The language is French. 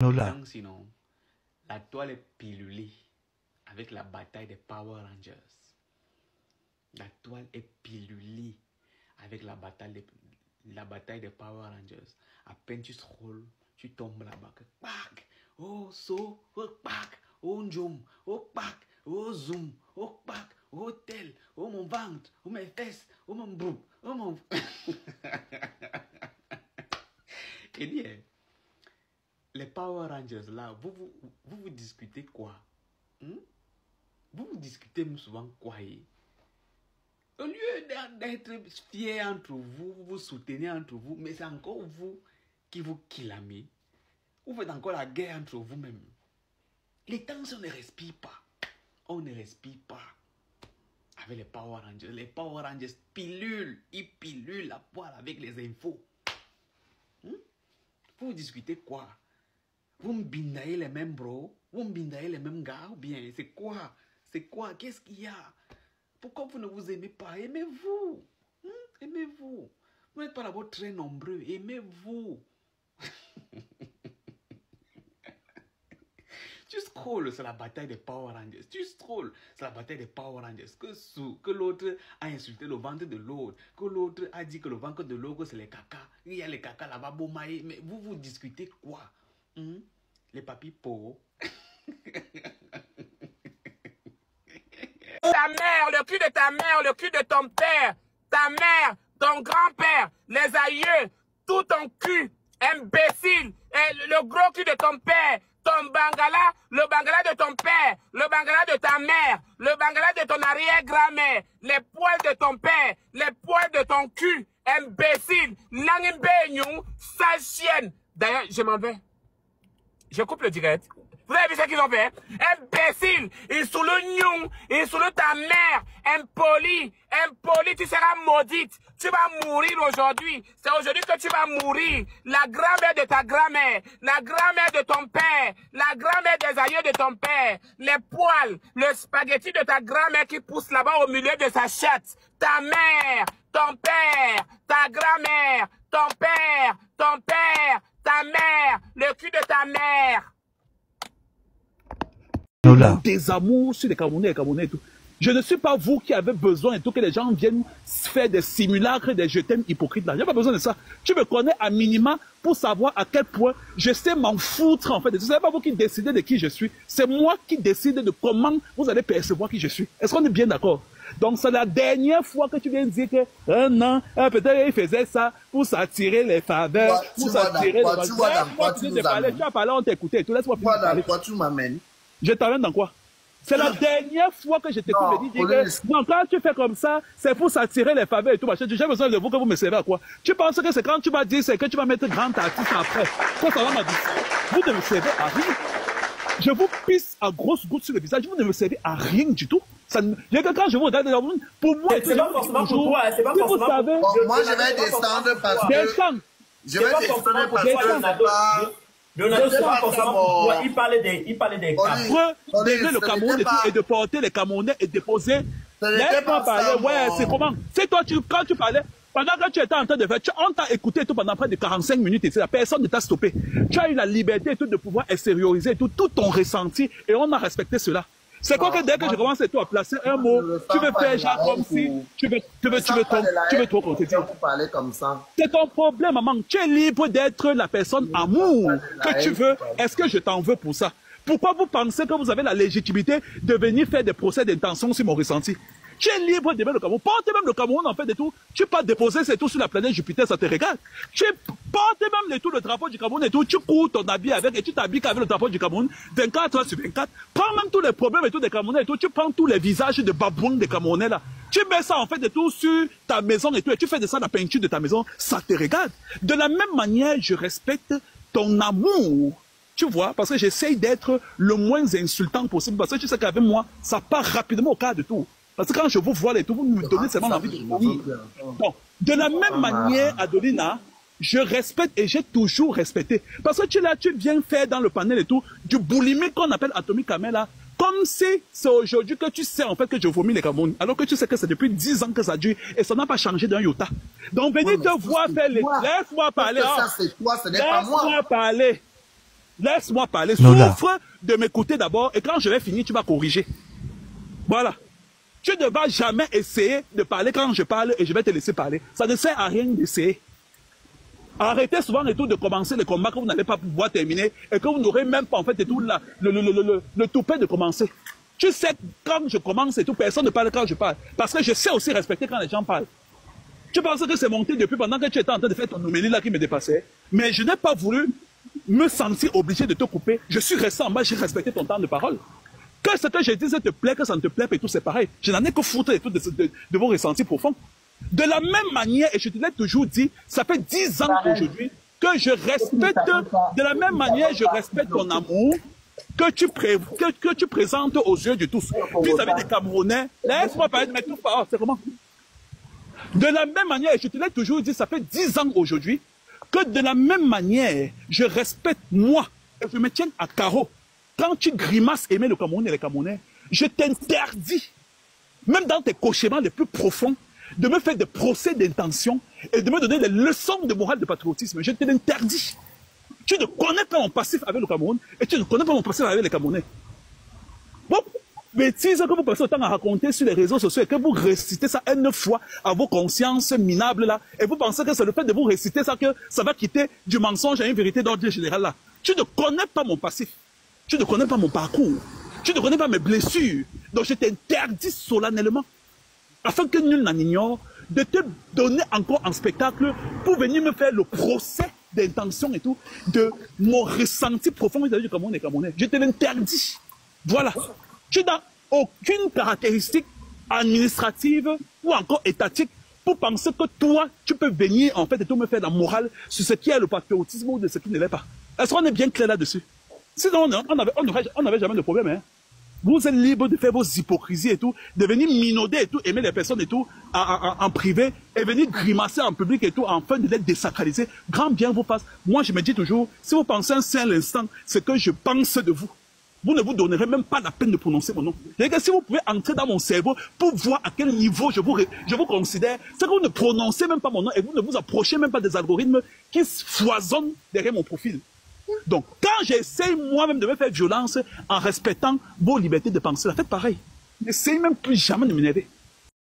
Nola. Donc sinon, la toile est pilulée avec la bataille des Power Rangers. La toile est pilulée avec la bataille des Power Rangers. À peine tu scrolles, tu tombes là-bas. Pac! Oh, so, oh, pac! Oh, njom, oh, pac! Oh, zoom, oh, pac! Oh, tel, oh, mon ventre, oh, mes fesses, oh, mon broup, oh, mon... Et dit, les Power Rangers là, vous discutez quoi? Vous discutez souvent quoi? Au lieu d'être fiers entre vous, vous vous soutenez entre vous, mais c'est encore vous qui vous killamez. Vous faites encore la guerre entre vous-même. Les tensions ne respirent pas. On ne respire pas. Avec les Power Rangers. Les Power Rangers pilulent. Ils pilulent la poire avec les infos. Vous discutez quoi? Vous me bindaillez les mêmes bros? Vous me bindaillez les mêmes gars? Ou bien c'est quoi? C'est quoi? Qu'est-ce qu'il y a? Pourquoi vous ne vous aimez pas? Aimez-vous. Aimez-vous. Vous n'êtes pas d'abord très nombreux. Aimez-vous. Tu scrolles, c'est la bataille des Power Rangers. Tu scrolles, c'est la bataille des Power Rangers. Que l'autre a insulté le ventre de l'autre. Que l'autre a dit que le ventre de l'autre, c'est les caca. Il y a les caca là-bas, bomaï. Mais vous discutez quoi? Les papis pauvres. Ta mère, le cul de ta mère, le cul de ton père, ta mère, ton grand-père, les aïeux, tout ton cul, imbécile, et le gros cul de ton père, ton bangala, le bangala de ton père, le bangala de ta mère, le bangala de ton arrière-grand-mère, les poils de ton père, les poils de ton cul, imbécile, nangimbenyung, sale chienne. D'ailleurs, je m'en vais. Je coupe le direct. Vous avez vu ce qu'ils ont fait? Imbécile! Ils sont le nion, ils sont le ta mère, impoli, tu seras maudite. Tu vas mourir aujourd'hui. C'est aujourd'hui que tu vas mourir. La grand-mère de ta grand-mère, la grand-mère de ton père, la grand-mère des aïeux de ton père, les poils, le spaghetti de ta grand-mère qui pousse là-bas au milieu de sa chatte. Ta mère, ton père, ta grand-mère, ton père, ta mère, le cul de ta mère. Des amours sur les Camerounais et Camerounais et tout. Je ne suis pas vous qui avez besoin et tout que les gens viennent faire des simulacres, des je t'aime hypocrites là. Il n'y a pas besoin de ça. Tu me connais à minima pour savoir à quel point je sais m'en foutre en fait. Ce n'est pas vous qui décidez de qui je suis. C'est moi qui décide de comment vous allez percevoir qui je suis. Est-ce qu'on est bien d'accord? Donc c'est la dernière fois que tu viens dire que non, peut-être il faisait ça pour s'attirer les faveurs, pour s'attirer les... Tu vois dans quoi tu nous amènes? Tu as parlé, on t'écoutait et tout. Laisse-moi finir de parler. Quoi tu m'amènes? Je t'amène dans quoi? C'est la dernière fois que je t'écoute me dire que non, quand tu fais comme ça, c'est pour s'attirer les faveurs et tout. J'ai besoin de vous que vous me servez à quoi? Tu penses que c'est quand tu vas dire, c'est que tu vas mettre grand artiste après. Quand ça va m'a dit, vous ne me servez à rien. Je vous pisse à grosses gouttes sur le visage, vous ne me servez à rien du tout. Ça, quand je vous regarde dans le pour moi, c'est pas forcément pour toi, c'est pas forcément pour toi. Moi, je vais descendre parce que... Je vais descendre parce que... Il parlait des cas. D'aider le Cameroun et de porter les Camerounais et de déposer. Laisse-moi parler. Ouais, c'est comment? C'est toi, quand tu parlais, pendant que tu étais en train de faire, on t'a écouté tout pendant près de 45 minutes et la personne ne t'a stoppé. Tu as eu la liberté et tout de pouvoir extérioriser tout ton ressenti et on a respecté cela. C'est quoi que dès que je commence à placer un mot, tu veux faire genre comme si tu veux trop contredire. C'est ton problème, maman. Tu es libre d'être la personne amour que tu veux. Est-ce que je t'en veux pour ça? Pourquoi vous pensez que vous avez la légitimité de venir faire des procès d'intention sur mon ressenti? Tu es libre d'aimer le Cameroun. Porte même le Cameroun en fait de tout. Tu peux déposer c'est tout sur la planète Jupiter, ça te regarde. Tu portes même le tout le drapeau du Cameroun et tout. Tu cours ton habit avec et tu t'habilles avec le drapeau du Cameroun 24 heures sur 24. Prends même tous les problèmes et tout des Camerounais et tout. Tu prends tous les visages de babouins des Camerounais là. Tu mets ça en fait de tout sur ta maison et tout. Et tu fais de ça la peinture de ta maison. Ça te regarde. De la même manière, je respecte ton amour. Tu vois, parce que j'essaye d'être le moins insultant possible. Parce que tu sais qu'avec moi, ça part rapidement au cas de tout. Parce que quand je vous vois et tout, vous me donnez seulement envie de mourir. Bon, de la même manière, Adolina, je respecte et j'ai toujours respecté. Parce que tu viens faire dans le panel et tout, du boulimie qu'on appelle Atomic Camel, comme si c'est aujourd'hui que tu sais en fait que je vomis les Cameroun. Alors que tu sais que c'est depuis 10 ans que ça dure et ça n'a pas changé d'un iota. Donc venez te voir faire les... Laisse-moi parler. Ça c'est toi, ce n'est pas moi. Laisse-moi parler. Laisse-moi parler. Souffre de m'écouter d'abord et quand je vais finir, tu vas corriger. Voilà. Tu ne vas jamais essayer de parler quand je parle et je vais te laisser parler. Ça ne sert à rien d'essayer. Arrêtez souvent et tout de commencer les combats que vous n'allez pas pouvoir terminer et que vous n'aurez même pas en fait et tout là, le toupet de commencer. Tu sais quand je commence et tout, personne ne parle quand je parle. Parce que je sais aussi respecter quand les gens parlent. Tu penses que c'est monté depuis pendant que tu étais en train de faire ton homélie là qui me dépassait. Mais je n'ai pas voulu me sentir obligé de te couper. Je suis resté en bas, j'ai respecté ton temps de parole. Que ce que je dis te plaît, que ça ne te plaît, et tout, c'est pareil. Je n'en ai que foutre et tout de vos ressentis profonds. De la même manière, et je te l'ai toujours dit, ça fait 10 ans aujourd'hui que je respecte, de la même manière, je respecte ton amour que tu présentes aux yeux de tous. Vis-à-vis des Camerounais, laisse-moi parler de mes tout paroles, c'est comment? De la même manière, et je te l'ai toujours dit, ça fait 10 ans aujourd'hui, que de la même manière, je respecte moi, et je me tiens à carreau. Quand tu grimaces aimer le Cameroun et les Camerounais, je t'interdis, même dans tes cauchemars les plus profonds, de me faire des procès d'intention et de me donner des leçons de morale de patriotisme. Je te l'interdis. Tu ne connais pas mon passif avec le Cameroun et tu ne connais pas mon passif avec les Camerounais. Bon, bêtise que vous passez autant à raconter sur les réseaux sociaux et que vous récitez ça une fois à vos consciences minables là, et vous pensez que c'est le fait de vous réciter ça que ça va quitter du mensonge à une vérité d'ordre général là. Tu ne connais pas mon passif. Tu ne connais pas mon parcours. Tu ne connais pas mes blessures. Donc je t'interdis solennellement, afin que nul n'en ignore, de te donner encore en spectacle pour venir me faire le procès d'intention et tout, de mon ressenti profond vis-à-vis du Cameroun et des Camerounais. Je te l'interdis. Voilà. Tu n'as aucune caractéristique administrative ou encore étatique pour penser que toi, tu peux venir en fait et tout me faire la morale sur ce qui est le patriotisme ou de ce qui ne l'est pas. Est-ce qu'on est bien clair là-dessus? Sinon, on n'avait jamais de problème. Hein. Vous êtes libre de faire vos hypocrisies et tout, de venir minauder et tout, aimer les personnes et tout, en privé, et venir grimacer en public et tout, afin de les désacraliser. Grand bien vous fasse. Moi, je me dis toujours, si vous pensez un seul instant, ce que je pense de vous, vous ne vous donnerez même pas la peine de prononcer mon nom. Et que si vous pouvez entrer dans mon cerveau pour voir à quel niveau je vous considère, c'est que vous ne prononcez même pas mon nom et vous ne vous approchez même pas des algorithmes qui foisonnent derrière mon profil. Donc, quand j'essaie moi-même de me faire violence en respectant vos libertés de penser, faites pareil. N'essayez même plus jamais de m'énerver.